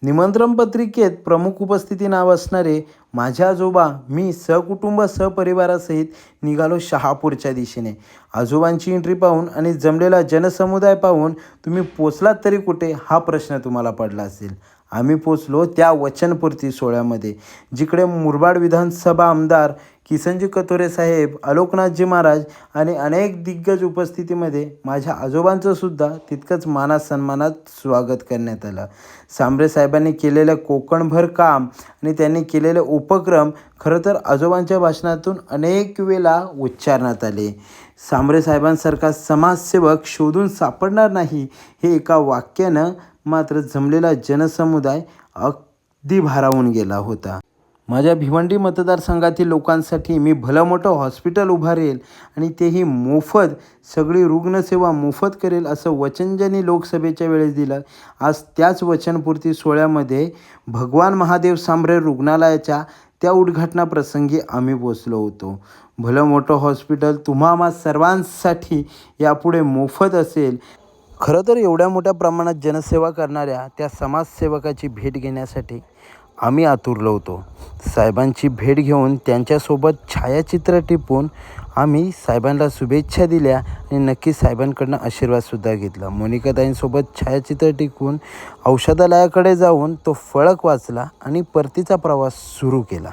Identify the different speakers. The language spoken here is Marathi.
Speaker 1: निमंत्रण पत्रिकेत प्रमुख उपस्थिती नाव असणारे माझे आजोबा मी सहकुटुंब सहपरिवारासहित निघालो शहापूरच्या दिशेने. आजोबांची एंट्री पाहून आणि जमलेला जनसमुदाय पाहून तुम्ही पोचलात तरी कुठे हा प्रश्न तुम्हाला पडला असेल. आम्ही पोचलो त्या वचनपूर्ती सोहळ्यामध्ये, जिकडे मुरबाड विधानसभा आमदार किसनजी कथोरे साहेब, आलोकनाथजी महाराज आणि अनेक दिग्गज उपस्थितीमध्ये माझ्या आजोबांचं सुद्धा तितकंच मानात सन्मानात स्वागत करण्यात आलं. सांबरे साहेबांनी केलेलं कोकणभर काम आणि त्यांनी केलेले उपक्रम खरं तर आजोबांच्या भाषणातून अनेक वेळा उच्चारण्यात आले. सांबरे साहेबांसारखा समाजसेवक शोधून सापडणार नाही हे एका वाक्यानं मात्र जमलेला जनसमुदाय अगदी भारावून गेला होता. माझ्या भिवंडी मतदारसंघातील लोकांसाठी मी भलं मोठं हॉस्पिटल उभारेल आणि तेही मोफत, सगळी रुग्णसेवा मोफत करेल असं वचन ज्यांनी लोकसभेच्या वेळेस दिलं, आज त्याच वचनपूर्ती सोहळ्यामध्ये भगवान महादेव सांबरे रुग्णालयाच्या त्या उद्घाटनाप्रसंगी आम्ही पोचलो होतो. भलं मोठं हॉस्पिटल तुम्हा आम्हा सर्वांसाठी यापुढे मोफत असेल. खरं तर एवढ्या मोठ्या प्रमाणात जनसेवा करणाऱ्या त्या समाजसेवकाची भेट घेण्यासाठी आम्ही आतुरलो होतो. साहेबांची भेट घेऊन त्यांच्यासोबत छायाचित्र टिपून आम्ही साहेबांना शुभेच्छा दिल्या आणि नक्की साहेबांकडनं आशीर्वादसुद्धा घेतला. मोनिकाताईंसोबत छायाचित्र टिपून औषधालयाकडे जाऊन तो फलक वाचला आणि परतीचा प्रवास सुरू केला.